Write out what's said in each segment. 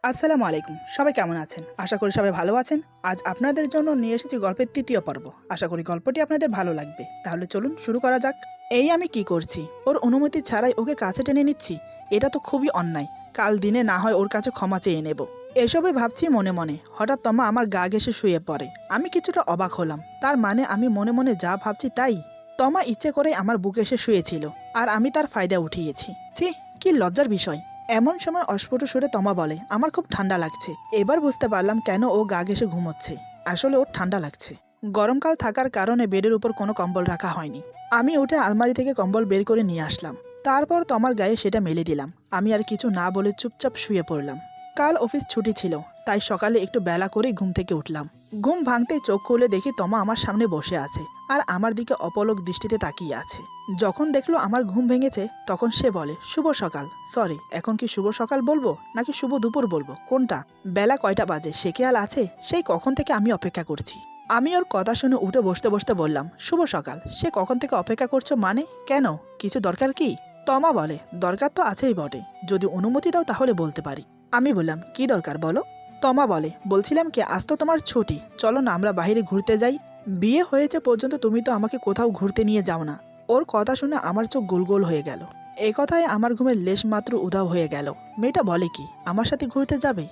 আসসালামু আলাইকুম। সবাই কেমন আছেন? আশা করি সবাই ভালো আছেন। আজ আপনাদের জন্য নিয়ে এসেছি গল্পের ৩য় পর্ব। আশা করি গল্পটি আপনাদের ভালো লাগবে। তাহলে চলুন শুরু করা যাক। এই আমি কি করছি? ওর অনুমতি ছাড়াই ওকে কাছে টেনে নিচ্ছি। এটা তো খুবই অন্যায়। কাল দিনে না হয় ওর কাছে ক্ষমা চেয়ে নেব। এসবই ভাবছি মনে মনে। হঠাৎ তমা আমার গা ঘেঁষে শুয়ে পড়ে। আমি কিছুটা অবাক হলাম। তার মানে আমি মনে মনে যা ভাবছি তাই? তমা ইচ্ছে করেই আমার বুকে এসে শুয়েছিল। আর আমি তার ফায়দা উঠিয়েছি। ছি, কি লজ্জার বিষয়। এমন সময় অস্ফুট সুরে তমা বলে, আমার খুব ঠান্ডা লাগছে। এবার বুঝতে পারলাম কেন ও গা ঘেঁষে ঘুমোচ্ছে। আসলে ওর ঠান্ডা লাগছে। গরমকাল থাকার কারণে বেডের উপর কোনো কম্বল রাখা হয়নি। আমি উঠে আলমারি থেকে কম্বল বের করে নিয়ে আসলাম। তারপর তমার গায়ে সেটা মেলে দিলাম। আমি আর কিছু না বলে চুপচাপ শুয়ে পড়লাম। কাল অফিস ছুটি ছিল, তাই সকালে একটু বেলা করেই ঘুম থেকে উঠলাম। ঘুম ভাঙতেই চোখ খুলে দেখি তমা আমার সামনে বসে আছে আর আমার দিকে অপলক দৃষ্টিতে তাকিয়ে আছে। যখন দেখলো আমার ঘুম ভেঙেছে তখন সে বলে, শুভ সকাল। সরি, এখন কি শুভ সকাল বলবো নাকি শুভ দুপুর বলবো, কোনটা? বেলা কয়টা বাজে সে খেয়াল আছে? সেই কখন থেকে আমি অপেক্ষা করছি। আমি ওর কথা শুনে উঠে বসতে বসতে বললাম, শুভ সকাল। সে কখন থেকে অপেক্ষা করছো মানে? কেন, কিছু দরকার কি? তমা বলে, দরকার তো আছেই বটে, যদি অনুমতি দাও তাহলে বলতে পারি। আমি বললাম, কি দরকার বলো। তমা বলে, বলছিলাম কি, আজ তো তোমার ছুটি, চলো না আমরা বাইরে ঘুরতে যাই। বিয়ে হয়েছে পর্যন্ত তুমি তো আমাকে কোথাও ঘুরতে নিয়ে যাও না। ওর কথা শুনে আমার চোখ গোল গোল হয়ে গেল। এ কথায় আমার ঘুমের লেশ মাত্র উধাও হয়ে গেল। মেয়েটা বলে কি আমার সাথে ঘুরতে যাবে?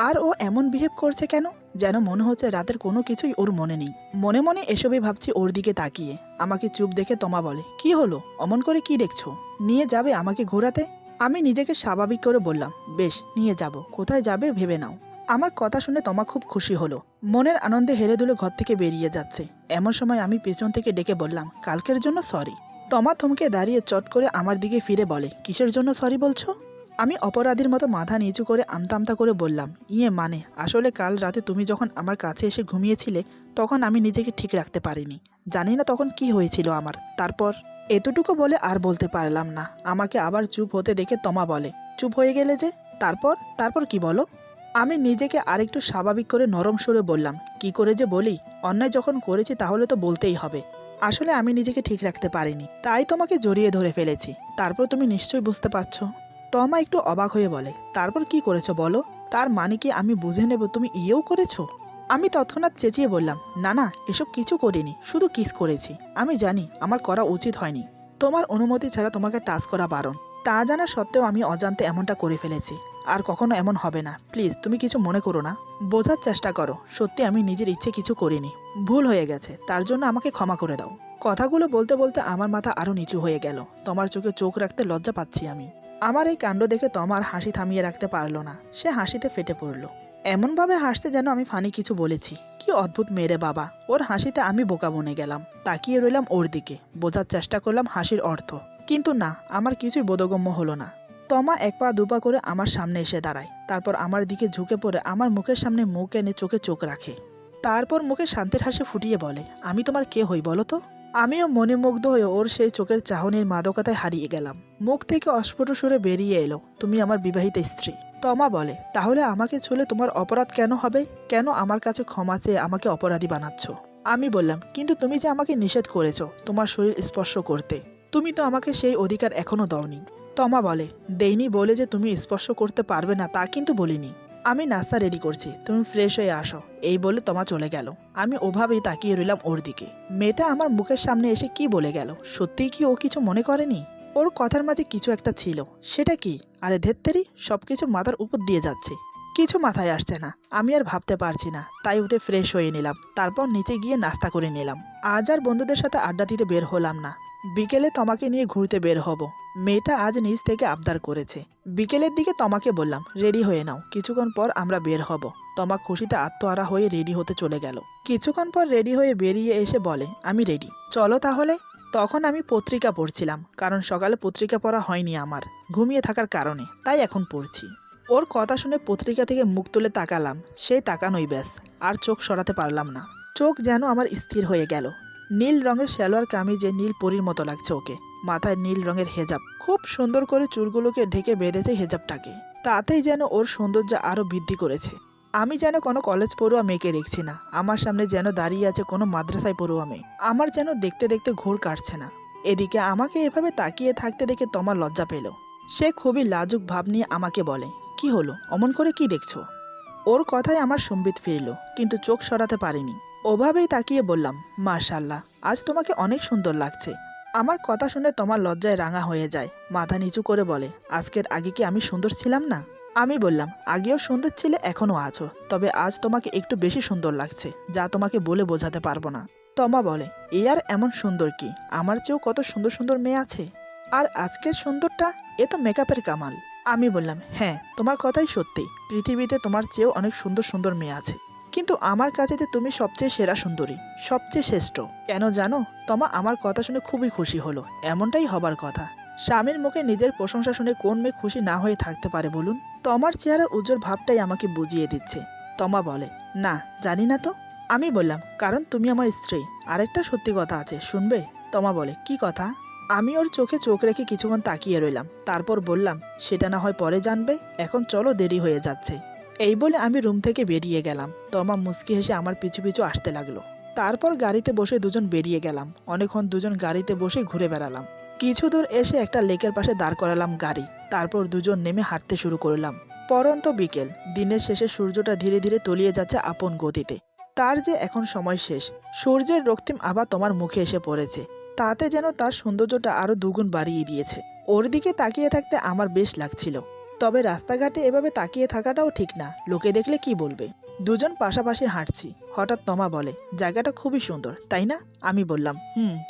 আর ও এমন বিহেভ করছে কেন? যেন মনে হচ্ছে রাতের কোনো কিছুই ওর মনে নেই। মনে মনে এসবই ভাবছি ওর দিকে তাকিয়ে। আমাকে চুপ দেখে তমা বলে, কি হলো, অমন করে কি দেখছো? নিয়ে যাবে আমাকে ঘোরাতে? আমি নিজেকে স্বাভাবিক করে বললাম, বেশ নিয়ে যাব, কোথায় যাবে ভেবে নাও। আমার কথা শুনে তমা খুব খুশি হলো। মনের আনন্দে হেলে দুলে ঘর থেকে বেরিয়ে যাচ্ছে। এমন সময় আমি পেছন থেকে ডেকে বললাম, কালকের জন্য সরি। তমা থমকে দাঁড়িয়ে চট করে আমার দিকে ফিরে বলে, কিসের জন্য সরি বলছো? আমি অপরাধীর মতো মাথা নিচু করে আমতা আমতা করে বললাম, মানে আসলে কাল রাতে তুমি যখন আমার কাছে এসে ঘুমিয়েছিলে তখন আমি নিজেকে ঠিক রাখতে পারিনি। জানি না তখন কি হয়েছিল আমার। তারপর এতটুকু বলে আর বলতে পারলাম না। আমাকে আবার চুপ হতে দেখে তমা বলে, চুপ হয়ে গেলে যে? তারপর তারপর কি বলো? আমি নিজেকে আরেকটু স্বাভাবিক করে নরম সুরে বললাম, কি করে যে বলি, অন্যায় যখন করেছি তাহলে তো বলতেই হবে। আসলে আমি নিজেকে ঠিক রাখতে পারিনি, তাই তোমাকে জড়িয়ে ধরে ফেলেছি। তারপর তুমি নিশ্চয়ই বুঝতে পারছো। তমা একটু অবাক হয়ে বলে, তারপর কি করেছো বলো? তার মানে কি আমি বুঝে নেব তুমি ইয়েও করেছো? আমি তৎক্ষণাৎ চেঁচিয়ে বললাম, না না, এসব কিছু করিনি, শুধু কিস করেছি। আমি জানি আমার করা উচিত হয়নি। তোমার অনুমতি ছাড়া তোমাকে টাচ করা বারণ। তা জানা সত্ত্বেও আমি অজান্তে এমনটা করে ফেলেছি। আর কখনো এমন হবে না, প্লিজ তুমি কিছু মনে করো না। বোঝার চেষ্টা করো, সত্যি আমি নিজের ইচ্ছে কিছু করিনি। ভুল হয়ে গেছে, তার জন্য আমাকে ক্ষমা করে দাও। কথাগুলো বলতে বলতে আমার মাথা আরো নিচু হয়ে গেল। তোমার চোখে চোখ রাখতে লজ্জা পাচ্ছি আমি। আমার এই কাণ্ড দেখে তোমার হাসি থামিয়ে রাখতে পারলো না। সে হাসিতে ফেটে পড়লো। এমনভাবে হাসতে যেন আমি ফানি কিছু বলেছি। কি অদ্ভুত মেরে বাবা। ওর হাসিতে আমি বোকা বনে গেলাম। তাকিয়ে রইলাম ওর দিকে, বোঝার চেষ্টা করলাম হাসির অর্থ। কিন্তু না, আমার কিছুই বোধগম্য হলো না। তমা এক পা দুপা করে আমার সামনে এসে দাঁড়ায়। তারপর আমার দিকে ঝুঁকে পড়ে আমার মুখের সামনে মুখ এনে চোখে চোখ রাখে। তারপর মুখে শান্তির হাসি ফুটিয়ে বলে, আমি তোমার কে হই বলো তো? আমিও মনে মুগ্ধ হয়ে ওর সেই চোখের চাহনির মাদকতায় হারিয়ে গেলাম। মুখ থেকে অস্ফুট সুরে বেরিয়ে এলো, তুমি আমার বিবাহিত স্ত্রী। তমা বলে, তাহলে আমাকে ছুলে তোমার অপরাধ কেন হবে? কেন আমার কাছে ক্ষমা চেয়ে আমাকে অপরাধী বানাচ্ছ? আমি বললাম, কিন্তু তুমি যে আমাকে নিষেধ করেছো তোমার শরীর স্পর্শ করতে। তুমি তো আমাকে সেই অধিকার এখনো দাওনি। তমা বলে, দেইনি বলে যে তুমি স্পর্শ করতে পারবে না তা কিন্তু বলিনি। আমি নাস্তা রেডি করছি, তুমি ফ্রেশ হয়ে আসো। এই বলে তমা চলে গেল। আমি ওভাবেই তাকিয়ে রইলাম ওর দিকে। মেয়েটা আমার মুখের সামনে এসে কি বলে গেল? সত্যিই কি ও কিছু মনে করেনি? ওর কথার মাঝে কিছু একটা ছিল, সেটা কি? আরে ধেত্তেরি, সবকিছু মাথার উপর দিয়ে যাচ্ছে। কিছু মাথায় আসছে না। আমি আর ভাবতে পারছি না, তাই উঠে ফ্রেশ হয়ে নিলাম। তারপর নিচে গিয়ে নাস্তা করে নিলাম। আজ আর বন্ধুদের সাথে আড্ডা দিতে বের হলাম না। বিকেলে তমাকে নিয়ে ঘুরতে বের হব। মেয়েটা আজ নিজ থেকে আবদার করেছে। বিকেলের দিকে তমাকে বললাম, রেডি হয়ে নাও, কিছুক্ষণ পর আমরা বের হব। তমা খুশিতে আত্মহারা হয়ে রেডি হতে চলে গেল। কিছুক্ষণ পর রেডি হয়ে বেরিয়ে এসে বলে, আমি রেডি, চলো তাহলে। তখন আমি পত্রিকা পড়ছিলাম, কারণ সকালে পত্রিকা পড়া হয়নি আমার, ঘুমিয়ে থাকার কারণে, তাই এখন পড়ছি। ওর কথা শুনে পত্রিকা থেকে মুখ তুলে তাকালাম। সেই তাকানোই ব্যাস, আর চোখ সরাতে পারলাম না। চোখ যেন আমার স্থির হয়ে গেল। নীল রঙের সালোয়ার কামিজে নীল পরীর মতো লাগছে ওকে। মাথায় নীল রঙের হেজাব, খুব সুন্দর করে চুলগুলোকে ঢেকে বেঁধেছে হেজাবটাকে। তাতেই যেন ওর সৌন্দর্য আরো বৃদ্ধি করেছে। আমি যেন কোনো কলেজ পড়ুয়া মেয়েকে দেখছি না, আমার সামনে যেন দাঁড়িয়ে আছে কোনো মাদ্রাসায় পড়ুয়া মেয়ে। আমার যেন দেখতে দেখতে ঘোর কাটছে না। এদিকে আমাকে এভাবে তাকিয়ে থাকতে দেখে তোমার লজ্জা পেল। সে খুবই লাজুক ভাব নিয়ে আমাকে বলে, কি হলো, অমন করে কি দেখছো? ওর কথায় আমার সম্বিত ফিরল, কিন্তু চোখ সরাতে পারিনি। ওভাবেই তাকিয়ে বললাম, মাশাআল্লাহ, আজ তোমাকে অনেক সুন্দর লাগছে। আমার কথা শুনে তোমার লজ্জায় রাঙা হয়ে যায়, মাথা নিচু করে বলে, আজকের আগে কি আমি সুন্দর ছিলাম না? আমি বললাম, আগেও সুন্দর ছিলে, এখনও আছো, তবে আজ তোমাকে একটু বেশি সুন্দর লাগছে, যা তোমাকে বলে বোঝাতে পারবো না। তমা বলে, এ আর এমন সুন্দর কি, আমার চেয়েও কত সুন্দর সুন্দর মেয়ে আছে। আর আজকের সুন্দরটা, এ তো মেকআপের কামাল। আমি বললাম, হ্যাঁ, তোমার কথাই সত্যি, পৃথিবীতে তোমার চেয়েও অনেক সুন্দর সুন্দর মেয়ে আছে, কিন্তু আমার কাছে তো তুমি সবচেয়ে সেরা সুন্দরী, সবচেয়ে শ্রেষ্ঠ। কেন জানো? তমা আমার কথা শুনে খুবই খুশি হলো। এমনটাই হবার কথা। স্বামীর মুখে নিজের প্রশংসা শুনে কোন মেয়ে খুশি না হয়ে থাকতে পারে বলুন? তমার চেহারার উজ্জ্বল ভাবটাই আমাকে বুঝিয়ে দিচ্ছে। তমা বলে, না, জানি না তো। আমি বললাম, কারণ তুমি আমার স্ত্রী। আরেকটা সত্যি কথা আছে, শুনবে? তমা বলে, কি কথা? আমি ওর চোখে চোখ রেখে কিছুক্ষণ তাকিয়ে রইলাম, তারপর বললাম, সেটা না হয় পরে জানবে, এখন চলো, দেরি হয়ে যাচ্ছে। এই বলে আমি রুম থেকে বেরিয়ে গেলাম। তমা মুচকি হেসে আমার পিছু পিছু আসতে লাগলো। তারপর গাড়িতে বসে দুজন বেরিয়ে গেলাম। অনেকক্ষণ দুজন গাড়িতে বসে ঘুরে বেড়ালাম। কিছু দূর এসে একটা লেকের পাশে দাঁড় করালাম গাড়ি। তারপর দুজন নেমে হাঁটতে শুরু করলাম। পরন্ত বিকেল, দিনের শেষে সূর্যটা ধীরে ধীরে তলিয়ে যাচ্ছে আপন গতিতে। তার যে এখন সময় শেষ। সূর্যের রক্তিম আভা তোমার মুখে এসে পড়েছে, তাতে যেন তার সৌন্দর্যটা আরো দুগুণ বাড়িয়ে দিয়েছে। ওর দিকে তাকিয়ে থাকতে আমার বেশ লাগছিল। তবে রাস্তাঘাটে এভাবে তাকিয়ে থাকাটাও ঠিক না, লোকে দেখলে কি বলবে। দুজন পাশাপাশি হাঁটছি, হঠাৎ তমা বলে, জায়গাটা খুবই সুন্দর, তাই না? আমি বললাম,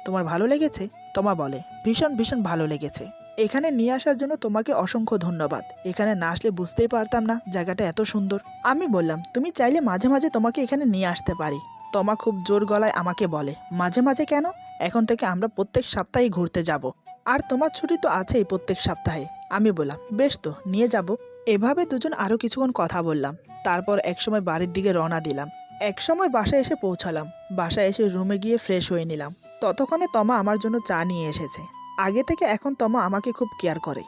তোমার ভালো লেগেছে? তমা বলে, ভীষণ ভীষণ ভালো লেগেছে। এখানে নিয়ে আসার জন্য তোমাকে অসংখ্য ধন্যবাদ। এখানে না আসলে বুঝতেই পারতাম না জায়গাটা এত সুন্দর। আমি বললাম, তুমি চাইলে মাঝে মাঝে তোমাকে এখানে নিয়ে আসতে পারি। তমা খুব জোর গলায় আমাকে বলে, মাঝে মাঝে কেন? এখন থেকে আমরা প্রত্যেক সপ্তাহে ঘুরতে যাব। আর তোমার ছুটি তো আছেই প্রত্যেক সপ্তাহে। আমি বললাম, বেশ তো, নিয়ে যাব। এভাবে দুজন আরো কিছুক্ষণ কথা বললাম। তারপর একসময় বাড়ির দিকে রওনা দিলাম। একসময় বাসায় এসে পৌঁছালাম। বাসায় এসে রুমে গিয়ে ফ্রেশ হয়ে নিলাম। ততক্ষণে তমা আমার জন্য চা নিয়ে এসেছে। আগে থেকে এখন তমা আমাকে খুব কেয়ার করে।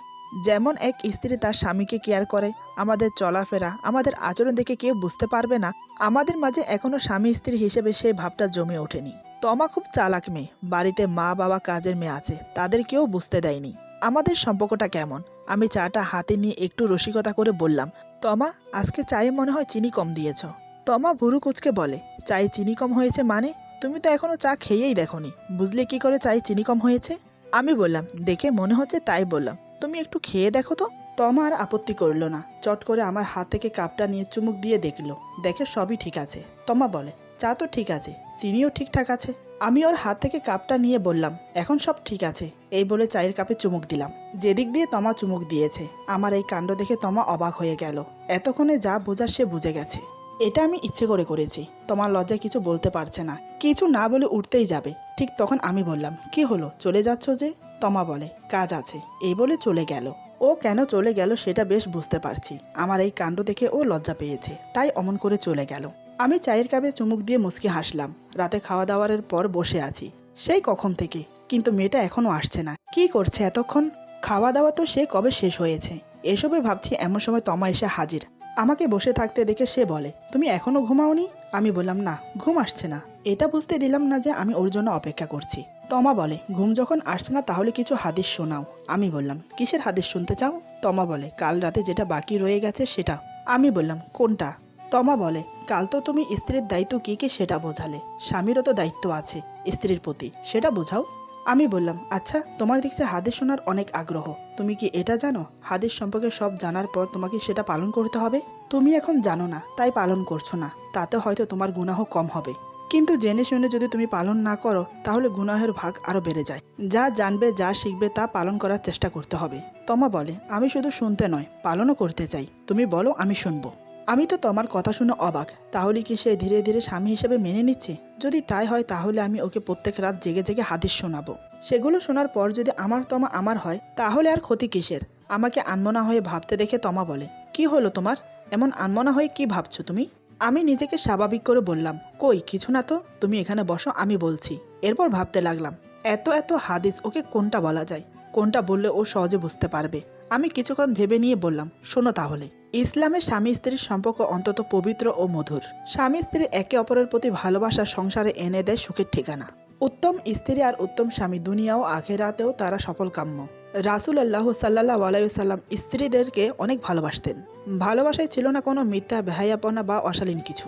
যেমন এক স্ত্রী তার স্বামীকে কেয়ার করে। আমাদের চলাফেরা, আমাদের আচরণ দেখে কেউ বুঝতে পারবে না আমাদের মাঝে এখনো স্বামী স্ত্রী হিসেবে সেই ভাবটা জমে ওঠেনি। তমা খুব চালাক মেয়ে। বাড়িতে মা বাবা কাজের মেয়ে আছে, তাদের কেউ বুঝতে দেয়নি আমাদের সম্পর্কটা কেমন। আমি চাটা হাতে নিয়ে একটু রসিকতা করে বললাম, তমা, আজকে চায়ে মনে হয় চিনি কম দিয়েছ। তমা ভুরু কুচকে বলে, চায়ে চিনি কম হয়েছে মানে? তুমি তো এখনো চা খেয়েই দেখোনি, বুঝলে কি করে চায়ে চিনি কম হয়েছে? আমি বললাম, দেখে মনে হচ্ছে তাই বললাম, তুমি একটু খেয়ে দেখো তো। তমা আর আপত্তি করলো না, চট করে আমার হাত থেকে কাপটা নিয়ে চুমুক দিয়ে দেখলো, দেখে সবই ঠিক আছে। তমা বলে, চা তো ঠিক আছে, চিনিও ঠিকঠাক আছে। আমি ওর হাত থেকে কাপটা নিয়ে বললাম, এখন সব ঠিক আছে। এই বলে চায়ের কাপে চুমুক দিলাম। যেদিক দিয়ে তমা চুমুক দিয়েছে, আমার এই কাণ্ড দেখে তমা অবাক হয়ে গেল। এতক্ষণে যা বোঝার সে বুঝে গেছে। এটা আমি ইচ্ছে করে করেছি। তোমার লজ্জায় কিছু বলতে পারছে না, কিছু না বলে উঠতেই যাবে। ঠিক তখন আমি বললাম, কি হলো, চলে যাচ্ছ যে? তমা বলে, কাজ আছে, এই বলে চলে গেল। ও কেন চলে গেল সেটা বেশ বুঝতে পারছি। আমার এই কাণ্ড দেখে ও লজ্জা পেয়েছে, তাই অমন করে চলে গেল। আমি চায়ের কাপে চুমুক দিয়ে মুচকি হাসলাম। রাতে খাওয়া দাওয়ার পর বসে আছি, সেই কখন থেকে, কিন্তু মেয়েটা এখনো আসছে না। কি করছে এতক্ষণ? খাওয়া দাওয়া তো সে কবে শেষ হয়েছে। এসবে ভাবছি, এমন সময় তমা এসে হাজির। আমাকে বসে থাকতে দেখে সে বলে, তুমি এখনো ঘুমাওনি? আমি বললাম, না, ঘুম আসছে না। এটা বুঝতে দিলাম না যে আমি ওর জন্য অপেক্ষা করছি। তমা বলে, ঘুম যখন আসছে না তাহলে কিছু হাদিস শোনাও। আমি বললাম, কিসের হাদিস শুনতে চাও? তমা বলে, কাল রাতে যেটা বাকি রয়ে গেছে সেটা। আমি বললাম, কোনটা? তমা বলে, কাল তো তুমি স্ত্রীর দায়িত্ব কি কি সেটা বোঝালে। স্বামীরও তো দায়িত্ব আছে স্ত্রীর প্রতি, সেটা বোঝাও। আমি বললাম, আচ্ছা, তোমার দেখছি হাদিস শোনার অনেক আগ্রহ। তুমি কি এটা জানো, হাদিস সম্পর্কে সব জানার পর তোমাকে সেটা পালন করতে হবে? তুমি এখন জানো না, তাই পালন করছো না, তাতে হয়তো তোমার গুনাহ কম হবে। কিন্তু জেনে শুনে যদি তুমি পালন না করো, তাহলে গুনাহের ভাগ আরো বেড়ে যায়। যা জানবে, যা শিখবে তা পালন করার চেষ্টা করতে হবে। তমা বলে, আমি শুধু শুনতে নয়, পালনও করতে চাই। তুমি বলো, আমি শুনবো। আমি তো তোমার কথা শুনে অবাক। তাহলে কি সে ধীরে ধীরে স্বামী হিসেবে মেনে নিচ্ছে? যদি তাই হয় তাহলে আমি ওকে প্রত্যেক রাত জেগে জেগে হাদিস শোনাবো। সেগুলো শোনার পর যদি আমার তমা আমার হয়, তাহলে আর ক্ষতি কিসের? আমাকে আনমনা হয়ে ভাবতে দেখে তমা বলে, কি হলো তোমার? এমন আনমনা হয়ে কি ভাবছো তুমি? আমি নিজেকে স্বাভাবিক করে বললাম, কই কিছু না তো, তুমি এখানে বসো, আমি বলছি। এরপর ভাবতে লাগলাম, এত এত হাদিস, ওকে কোনটা বলা যায়, কোনটা বললে ও সহজে বুঝতে পারবে। আমি কিছুক্ষণ ভেবে নিয়ে বললাম, শোনো তাহলে। ইসলামে স্বামী স্ত্রীর সম্পর্ক অন্তত পবিত্র ও মধুর। স্বামী স্ত্রী একে অপরের প্রতি ভালোবাসা সংসারে এনে দেয় সুখের ঠিকানা। উত্তম স্ত্রী আর উত্তম স্বামী দুনিয়া ও আখেরাতেও তারা সফল কাম্য। রাসূলুল্লাহ সাল্লাল্লাহু আলাইহি ওয়াসাল্লাম স্ত্রীদেরকে অনেক ভালোবাসতেন। ভালোবাসায় ছিল না কোনো মিথ্যা বেহায়াপনা বা অশালীন কিছু।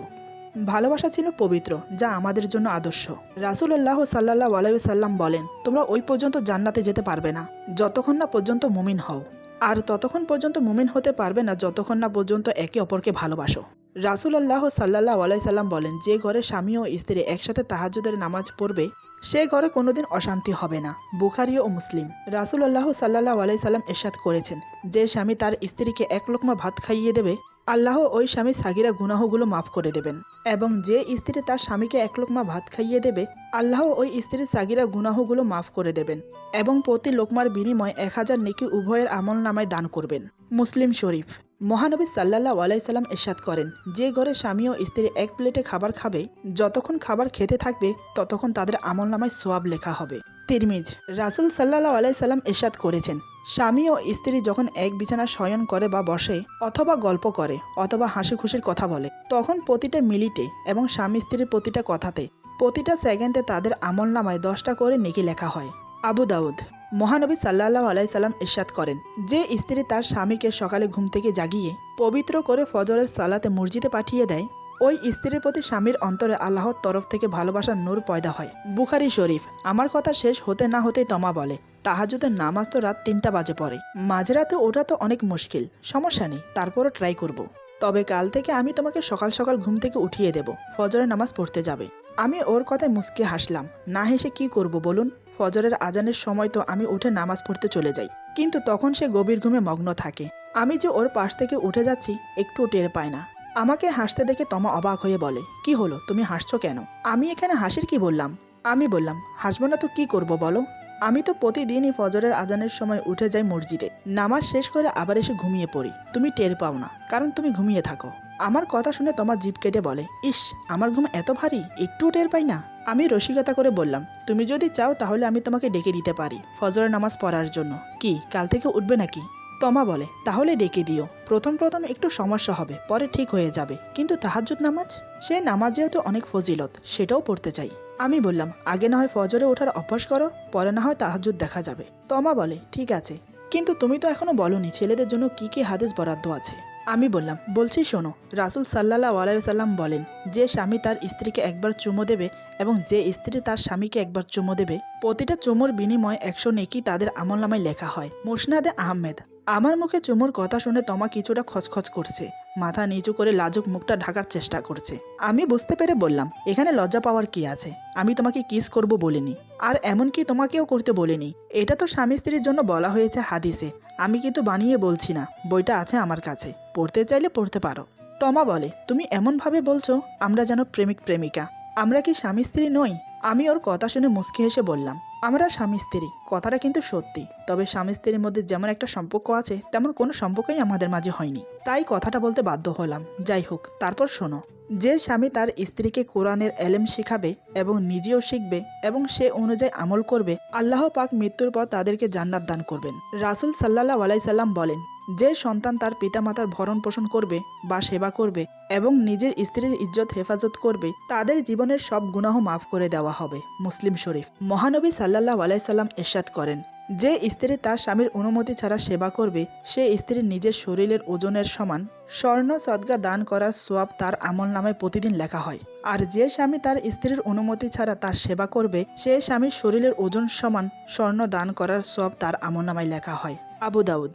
ভালোবাসা ছিল পবিত্র, যা আমাদের জন্য আদর্শ। রাসূলুল্লাহ সাল্লাল্লাহু আলাইহি ওয়াসাল্লাম বলেন, তোমরা ওই পর্যন্ত জান্নাতে যেতে পারবে না যতক্ষণ না পর্যন্ত মুমিন হও, আর ততক্ষণ পর্যন্ত মুমিন হতে পারবে না যতক্ষণ না পর্যন্ত একে অপরকে ভালোবাসো। রাসূলুল্লাহ সাল্লাল্লাহু আলাইহি সাল্লাম বলেন, যে ঘরে স্বামী ও স্ত্রী একসাথে তাহাজ্জুদের নামাজ পড়বে সে ঘরে কোনোদিন অশান্তি হবে না। বুখারী ও মুসলিম। রাসূলুল্লাহ সাল্লাল্লাহু আলাইহি সাল্লাম ইরশাদ করেছেন, যে স্বামী তার স্ত্রীকে এক লোকমা ভাত খাইয়ে দেবে আল্লাহ ওই স্বামীর সাগিরা গুনাহগুলো মাফ করে দেবেন, এবং যে স্ত্রী তার স্বামীকে এক লোকমা ভাত খাইয়ে দেবে আল্লাহ ওই স্ত্রীর সাগিরা গুনাহগুলো মাফ করে দেবেন, এবং প্রতি লোকমার বিনিময়ে 1000 নেকি উভয়ের আমলনামায় দান করবেন। মুসলিম শরীফ। মহানবী সাল্লাল্লাহু আলাইহি সাল্লাম ইরশাদ করেন, যে ঘরে স্বামী ও স্ত্রী এক প্লেটে খাবার খাবে যতক্ষণ খাবার খেতে থাকবে ততক্ষণ তাদের আমলনামায় সওয়াব লেখা হবে। তিরমিজ। রাসূল সাল্লাল্লাহু আলাইহি সাল্লাম ইরশাদ করেছেন, স্বামী ও স্ত্রী যখন এক বিছানায় শয়ন করে বা বসে অথবা গল্প করে অথবা হাসি খুশির কথা বলে, তখন প্রতিটা মিনিটে এবং স্বামী স্ত্রীর প্রতিটা কথাতে প্রতিটা সেকেন্ডে তাদের আমলনামায় 10টা করে নেকি লেখা হয়। আবু দাউদ। মহানবী সাল্লাল্লাহু আলাইহি সাল্লাম ইরশাদ করেন, যে স্ত্রী তার স্বামীকে সকালে ঘুম থেকে জাগিয়ে পবিত্র করে ফজরের সালাতে মসজিদে পাঠিয়ে দেয়, ওই স্ত্রীর প্রতি স্বামীর অন্তরে আল্লাহর তরফ থেকে ভালোবাসার নূর পয়দা হয়। বুখারী শরীফ। আমার কথা শেষ হতে না হতেই তমা বলে, তাহাজ্জুদের নামাজ তো রাত 3টা বাজে পড়ে, মাঝরাতে ওঠা তো অনেক মুশকিল, সমস্যা নেই, তারপরও ট্রাই করব। তবে কাল থেকে আমি তোমাকে সকাল সকাল ঘুম থেকে উঠিয়ে দেব, ফজরের নামাজ পড়তে যাবে। আমি ওর কথায় মুচকে হাসলাম। না হেসে কি করব বলুন? ফজরের আজানের সময় তো আমি উঠে নামাজ পড়তে চলে যাই, কিন্তু তখন সে গভীর ঘুমে মগ্ন থাকে। আমি যে ওর পাশ থেকে উঠে যাচ্ছি একটু টের পায় না। আমাকে হাসতে দেখে তমা অবাক হয়ে বলে, কি হলো, তুমি হাসছো কেন? আমি এখানে হাসির কি বললাম? আমি বললাম, হাসবো না তো কি করব বলো? আমি তো প্রতিদিনই ফজরের আজানের সময় উঠে যাই মসজিদে, নামাজ শেষ করে আবার এসে ঘুমিয়ে পড়ি। তুমি টের পাও না, কারণ তুমি ঘুমিয়ে থাকো। আমার কথা শুনে তোমার জিভ কেটে বলে, ইস, আমার ঘুম এত ভারী, একটুও টের পাই না। আমি রসিকতা করে বললাম, তুমি যদি চাও তাহলে আমি তোমাকে ডেকে দিতে পারি ফজরের নামাজ পড়ার জন্য। কি কাল থেকে উঠবে নাকি? তমা বলে, তাহলে ডেকে দিও। প্রথম প্রথম একটু সমস্যা হবে, পরে ঠিক হয়ে যাবে, কিন্তু তাহাজ্জুদ নামাজ, সে নামাজ যেহেতু অনেক ফজিলত, সেটাও পড়তে চাই। আমি বললাম, আগে না হয় ফজরে ওঠার অভ্যাস করো, পরে না হয় তাহাজ্জুদ দেখা যাবে। তমা বলে, ঠিক আছে, কিন্তু তুমি তো এখনো বলনি ছেলেদের জন্য কি কি হাদিস বরাদ্দ আছে। আমি বললাম, বলছি শোনো। রাসূল সাল্লাল্লাহু আলাইহি ওয়াসাল্লাম বলেন, যে স্বামী তার স্ত্রীকে একবার চুমো দেবে এবং যে স্ত্রী তার স্বামীকে একবার চুমো দেবে, প্রতিটা চুমোর বিনিময়ে 100 নেকি তাদের আমলনামায় লেখা হয়। মুসনাদে আহমেদ। আমার মুখে চুমোর কথা শুনে তমা কিছুটা খচখচ করছে, মাথা নিচু করে লাজুক মুখটা ঢাকার চেষ্টা করছে। আমি বুঝতে পেরে বললাম, এখানে লজ্জা পাওয়ার কি আছে? আমি তোমাকে কিস করব বলিনি, আর এমনকি তোমাকেও করতে বলিনি। এটা তো স্বামী স্ত্রীর জন্য বলা হয়েছে হাদিসে, আমি কিন্তু বানিয়ে বলছি না, বইটা আছে আমার কাছে, পড়তে চাইলে পড়তে পারো। তমা বলে, তুমি এমনভাবে বলছো আমরা যেন প্রেমিক প্রেমিকা, আমরা কি স্বামী স্ত্রী নই? আমি ওর কথা শুনে মুচকি হেসে বললাম, আমরা স্বামী স্ত্রী, কথাটা কিন্তু সত্যি, তবে স্বামী স্ত্রীর মধ্যে যেমন একটা সম্পর্ক আছে তেমন কোনো সম্পর্কই আমাদের মাঝে হয়নি, তাই কথাটা বলতে বাধ্য হলাম। যাই হোক, তারপর শোনো। যে স্বামী তার স্ত্রীকে কোরআনের এলেম শিখাবে এবং নিজেও শিখবে এবং সে অনুযায়ী আমল করবে, আল্লাহ পাক মৃত্যুর পর তাদেরকে জান্নাত দান করবেন। রাসূল সাল্লাল্লাহু আলাইহি সাল্লাম বলেন, যে সন্তান তার পিতামাতার ভরণ পোষণ করবে বা সেবা করবে এবং নিজের স্ত্রীর ইজ্জত হেফাজত করবে, তাদের জীবনের সব গুনাহ মাফ করে দেওয়া হবে। মুসলিম শরীফ। মহানবী সাল্লাল্লাহু আলাইহি সাল্লাম ইরশাদ করেন, যে স্ত্রী তার স্বামীর অনুমতি ছাড়া সেবা করবে, সে স্ত্রীর নিজের শরীরের ওজনের সমান স্বর্ণ সদকা দান করার সোয়াব তার আমলনামায় প্রতিদিন লেখা হয়। আর যে স্বামী তার স্ত্রীর অনুমতি ছাড়া তার সেবা করবে, সে স্বামীর শরীরের ওজন সমান স্বর্ণ দান করার সোয়াব তার আমলনামায় লেখা হয়। আবু দাউদ।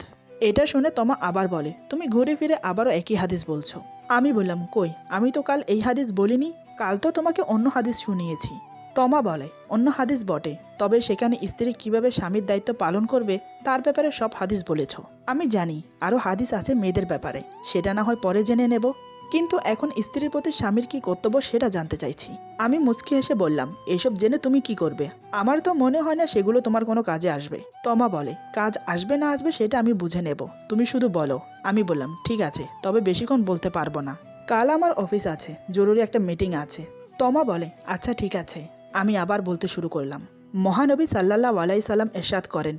এটা শুনে তমা আবার বলে, তুমি ঘুরে ফিরে আবারও একই হাদিস বলছো। আমি বললাম, কই, আমি তো কাল এই হাদিস বলিনি, কাল তো তোমাকে অন্য হাদিস শুনিয়েছি। তমা বলে, অন্য হাদিস বটে, তবে সেখানে স্ত্রী কিভাবে স্বামীর দায়িত্ব পালন করবে তার ব্যাপারে সব হাদিস বলেছ। আমি জানি আরও হাদিস আছে মেয়েদের ব্যাপারে, সেটা না হয় পরে জেনে নেব, কিন্তু এখন স্ত্রীর প্রতি স্বামীর কি কর্তব্য সেটা জানতে চাইছি। আমি মুচকি হেসে বললাম, এসব জেনে তুমি কি করবে? আমার তো মনে হয় না সেগুলো তোমার কোনো কাজে আসবে। তমা বলে, কাজ আসবে না আসবে সেটা আমি বুঝে নেব, তুমি শুধু বলো। আমি বললাম, ঠিক আছে, তবে বেশিক্ষণ বলতে পারবো না, কাল আমার অফিস আছে, জরুরি একটা মিটিং আছে। তমা বলে, আচ্ছা ঠিক আছে। আমি আবার বলতে শুরু করলাম। মহানবী সাল্লাল্লাহু আলাইহি সাল্লাম ইরশাদ করেন,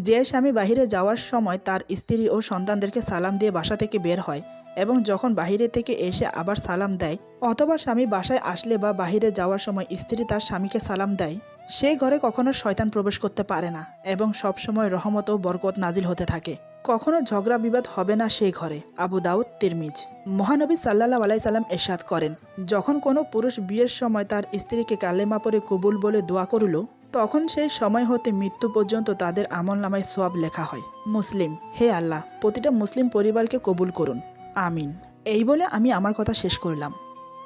যে স্বামী বাহিরে যাওয়ার সময় তার স্ত্রী ও সন্তানদেরকে সালাম দিয়ে বাসা থেকে বের হয় এবং যখন বাহিরে থেকে এসে আবার সালাম দেয়, অথবা স্বামী বাসায় আসলে বা বাহিরে যাওয়ার সময় স্ত্রী তার স্বামীকে সালাম দেয়, সেই ঘরে কখনো শয়তান প্রবেশ করতে পারে না এবং সবসময় রহমত ও বরকত নাজিল হতে থাকে। কখনো ঝগড়া বিবাদ হবে না সেই ঘরে। আবু দাউদ, তিরমিজ। মহানবী সাল্লাল্লাহু আলাইহি সাল্লাম ইরশাদ করেন, যখন কোনো পুরুষ বিয়ের সময় তার স্ত্রীকে কালেমা পড়ে কবুল বলে দোয়া করল, তখন সেই সময় হতে মৃত্যু পর্যন্ত তাদের আমলনামায় সওয়াব লেখা হয়। মুসলিম। হে আল্লাহ, প্রতিটা মুসলিম পরিবারকে কবুল করুন, আমিন। এই বলে আমি আমার কথা শেষ করলাম।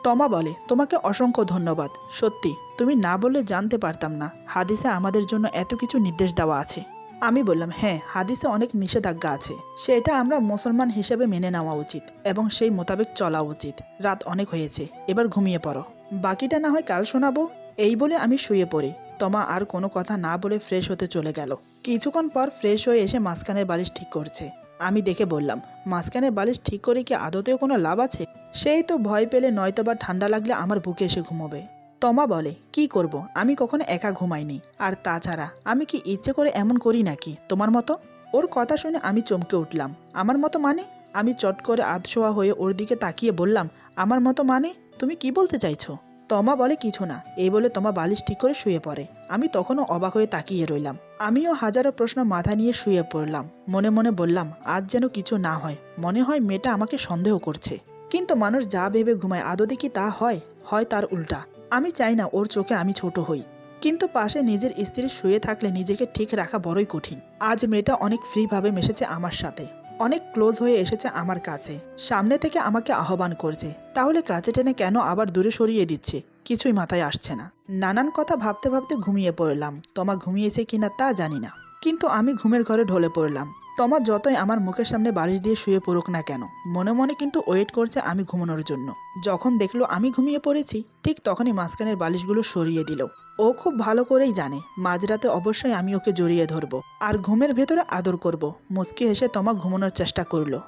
তমা বলে, তোমাকে অসংখ্য ধন্যবাদ। সত্যি, তুমি না বললে জানতে পারতাম না হাদিসে আমাদের জন্য এত কিছু নির্দেশ দেওয়া আছে। আমি বললাম, হ্যাঁ, হাদিসে অনেক নিষেধাজ্ঞা আছে, সেটা আমরা মুসলমান হিসেবে মেনে নেওয়া উচিত এবং সেই মোতাবেক চলা উচিত। রাত অনেক হয়েছে, এবার ঘুমিয়ে পড়ো, বাকিটা না হয় কাল শোনাবো। এই বলে আমি শুয়ে পড়ি। তমা আর কোনো কথা না বলে ফ্রেশ হতে চলে গেল। কিছুক্ষণ পর ফ্রেশ হয়ে এসে মাঝখানের বালিশ ঠিক করছে। আমি দেখে বললাম, মাঝখানের বালিশ ঠিক করে কি আদতেও কোনো লাভ আছে? সেই তো ভয় পেলে, নয়তোবা ঠান্ডা লাগলে আমার বুকে এসে ঘুমোবে। তমা বলে, কি করব, আমি কখনো একা ঘুমাইনি, আর তাছাড়া আমি কি ইচ্ছে করে এমন করি নাকি তোমার মতো? ওর কথা শুনে আমি চমকে উঠলাম। আমার মতো মানে? আমি চট করে আধশোয়া হয়ে ওর দিকে তাকিয়ে বললাম, আমার মতো মানে? তুমি কি বলতে চাইছো? তমা বলে, কিছু না। এই বলে তমা বালিশ ঠিক করে শুয়ে পড়ে। আমি তখনও অবাক হয়ে তাকিয়ে রইলাম। আমিও হাজারো প্রশ্ন মাথা নিয়ে শুয়ে পড়লাম। মনে মনে বললাম, আজ যেন কিছু না হয়, মনে হয় মেয়েটা আমাকে সন্দেহ করছে। কিন্তু মানুষ যা ভেবে ঘুমায় আদতে কি তা হয়? হয় তার উল্টা। আমি চাই না ওর চোখে আমি ছোট হই, কিন্তু পাশে নিজের স্ত্রী শুয়ে থাকলে নিজেকে ঠিক রাখা বড়ই কঠিন। আজ মেয়েটা অনেক ফ্রিভাবে মেশেছে আমার সাথে, অনেক ক্লোজ হয়ে এসেছে আমার কাছে, সামনে থেকে আমাকে আহ্বান করছে। তাহলে কাছে টেনে কেন আবার দূরে সরিয়ে দিচ্ছে? কিছুই মাথায় আসছে না। নানান কথা ভাবতে ভাবতে ঘুমিয়ে পড়লাম। তমা ঘুমিয়েছে কিনা তা জানি না, কিন্তু আমি ঘুমের ঘরে ঢলে পড়লাম। তমা যতই আমার মুখের সামনে বালিশ দিয়ে শুয়ে পড়ুক না কেন, মনে মনে কিন্তু ওয়েট করছে আমি ঘুমানোর জন্য। যখন দেখলো আমি ঘুমিয়ে পড়েছি, ঠিক তখনই মাঝখানের বালিশগুলো সরিয়ে দিল। ও খুব ভালো করেই জানে মাঝরাতে অবশ্যই আমি ওকে জড়িয়ে ধরবো আর ঘুমের ভেতরে আদর করব। মুচকি হেসে তমা ঘুমানোর চেষ্টা করলো।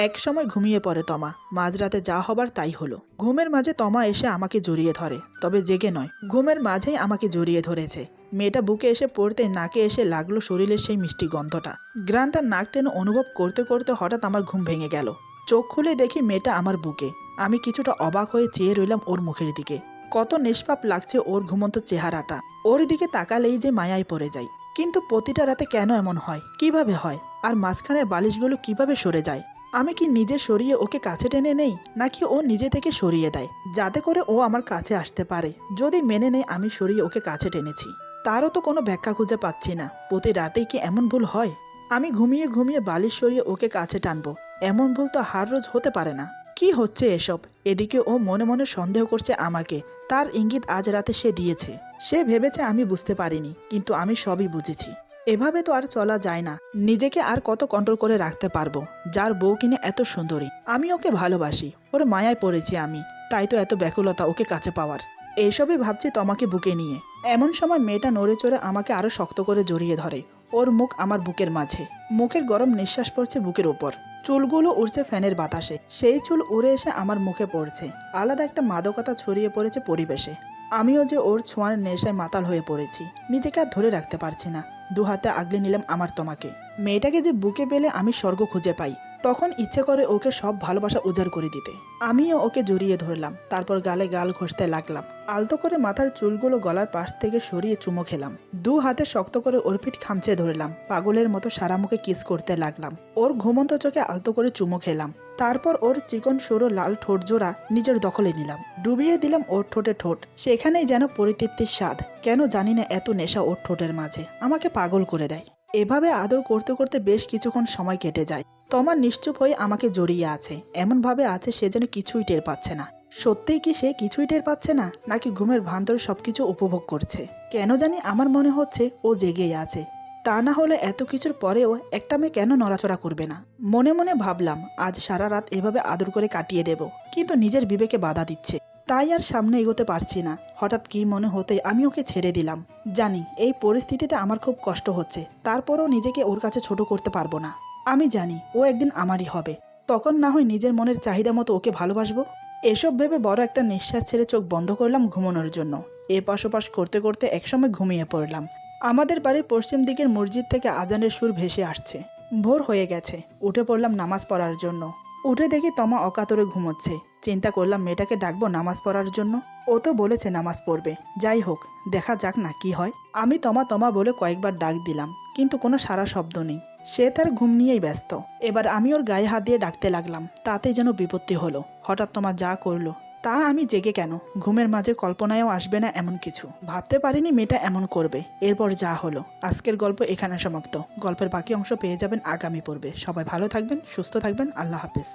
এক সময় ঘুমিয়ে পড়ে তমা। মাঝরাতে যা হবার তাই হলো। ঘুমের মাঝে তমা এসে আমাকে জড়িয়ে ধরে, তবে জেগে নয়, ঘুমের মাঝেই আমাকে জড়িয়ে ধরেছে। মেয়েটা বুকে এসে পড়তে নাকে এসে লাগলো শরীরের সেই মিষ্টি গন্ধটা। গ্রানটা নাক টেনে অনুভব করতে করতে হঠাৎ আমার ঘুম ভেঙে গেল। চোখ খুলে দেখি মেয়েটা আমার বুকে। আমি কিছুটা অবাক হয়ে চেয়ে রইলাম ওর মুখের দিকে। কত নিষ্পাপ লাগছে ওর ঘুমন্ত চেহারাটা। ওর দিকে তাকালেই যে মায়ায় পড়ে যাই। কিন্তু প্রতিটা রাতে কেন এমন হয়, কিভাবে হয়, আর মাঝখানের বালিশগুলো কিভাবে সরে যায়? আমি কি নিজে সরিয়ে ওকে কাছে টেনে নেই, নাকি ও নিজে থেকে সরিয়ে দেয়, যাতে করে ও আমার কাছে আসতে পারে? যদি মেনে নেই আমি সরিয়ে ওকে কাছে টেনেছি, তারও তো কোনো ব্যাখ্যা খুঁজে পাচ্ছি না। প্রতি রাতেই কি এমন ভুল হয়? আমি ঘুমিয়ে ঘুমিয়ে বালিশ সরিয়ে ওকে কাছে টানবো, এমন ভুল তো হার রোজ হতে পারে না। কি হচ্ছে এসব? এদিকে ও মনে মনে সন্দেহ করছে আমাকে। তার ইঙ্গিত আজ রাতে সে দিয়েছে। সে ভেবেছে আমি বুঝতে পারিনি, কিন্তু আমি সবই বুঝেছি। এভাবে তো আর চলা যায় না। নিজেকে আর কত কন্ট্রোল করে রাখতে পারবো, যার বউ কিনে এত সুন্দরী? আমি ওকে ভালোবাসি, ওর মায়ায় পড়েছি আমি, তাই তো এত ব্যাকুলতা ওকে কাছে পাওয়ার। এইসবই ভাবছি তোমাকে বুকে নিয়ে। এমন সময় মেয়েটা নড়ে চড়ে আমাকে আরো শক্ত করে জড়িয়ে ধরে। ওর মুখ আমার বুকের মাঝে, মুখের গরম নিঃশ্বাস পড়ছে বুকের ওপর। চুলগুলো উড়ছে ফ্যানের বাতাসে, সেই চুল উড়ে এসে আমার মুখে পড়ছে। আলাদা একটা মাদকতা ছড়িয়ে পড়েছে পরিবেশে। আমিও যে ওর ছোঁয়ার নেশায় মাতাল হয়ে পড়েছি, নিজেকে আর ধরে রাখতে পারছি না। দু হাতে আগলে নিলাম আমার তোমাকে। মেয়েটাকে যে বুকে পেলে আমি স্বর্গ খুঁজে পাই, তখন ইচ্ছে করে ওকে সব ভালোবাসা উজাড় করে দিতে। আমিও ওকে জড়িয়ে ধরলাম, তারপর গালে গাল ঘষতে লাগলাম। আলতো করে মাথার চুলগুলো গলার পাশ থেকে সরিয়ে চুমো খেলাম। দু হাতে শক্ত করে ওর পিঠ খামচে ধরলাম। পাগলের মতো সারা মুখে কিস করতে লাগলাম। ওর ঘুমন্ত চোখে আলতো করে চুমো খেলাম। তারপর ওর চিকন সরু লাল ঠোঁট জোড়া নিজের দখলে নিলাম। ডুবিয়ে দিলাম ওর ঠোঁটে ঠোঁট। সেখানেই যেন পরিতৃপ্তির স্বাদ। কেন জানি না এত নেশা ওর ঠোঁটের মাঝে আমাকে পাগল করে দেয়। এভাবে আদর করতে করতে বেশ কিছুক্ষণ সময় কেটে যায়। তমা নিশ্চুপ হয়ে আমাকে জড়িয়ে আছে, এমন ভাবে আছে সে যেন কিছুই টের পাচ্ছে না। সত্যিই কি সে কিছুই টের পাচ্ছে না, নাকি ঘুমের ভান্তরে সবকিছু উপভোগ করছে? কেন জানি আমার মনে হচ্ছে ও জেগেই আছে। তা না হলে এত কিছুর পরেও একটা মেয়ে কেন নড়াচড়া করবে না? মনে মনে ভাবলাম আজ সারা রাত এভাবে আদর করে কাটিয়ে দেব, কিন্তু নিজের বিবেকে বাধা দিচ্ছে, তাই আর সামনে এগোতে পারছি না। হঠাৎ কি মনে হতেই আমি ওকে ছেড়ে দিলাম। জানি এই পরিস্থিতিতে আমার খুব কষ্ট হচ্ছে, তারপরও নিজেকে ওর কাছে ছোট করতে পারবো না। আমি জানি ও একদিন আমারই হবে, তখন না হয় নিজের মনের চাহিদা মতো ওকে ভালোবাসবো। এসব ভেবে বড় একটা নিঃশ্বাস ছেড়ে চোখ বন্ধ করলাম ঘুমানোর জন্য। এপাশ ওপাশ করতে করতে একসময় ঘুমিয়ে পড়লাম। আমাদের বাড়ির পশ্চিম দিকের মসজিদ থেকে আজানের সুর ভেসে আসছে। ভোর হয়ে গেছে। উঠে পড়লাম নামাজ পড়ার জন্য। উঠে দেখি তমা অকাতরে ঘুমোচ্ছে। চিন্তা করলাম মেয়েটাকে ডাকবো নামাজ পড়ার জন্য। ও তো বলেছে নামাজ পড়বে, যাই হোক দেখা যাক না কি হয়। আমি তমা তমা বলে কয়েকবার ডাক দিলাম, কিন্তু কোনো সারা শব্দ নেই। সে তার ঘুম নিয়েই ব্যস্ত। এবার আমি ওর গায়ে হাত দিয়ে ডাকতে লাগলাম, তাতে যেন বিপত্তি হলো। হঠাৎ তোমা যা করলো, তা আমি জেগে কেন, ঘুমের মাঝে কল্পনায়ও আসবে না এমন কিছু। ভাবতে পারিনি মেয়েটা এমন করবে। এরপর যা হলো। আজকের গল্প এখানে সমাপ্ত। গল্পের বাকি অংশ পেয়ে যাবেন আগামী পর্বে। সবাই ভালো থাকবেন, সুস্থ থাকবেন। আল্লাহ হাফেজ।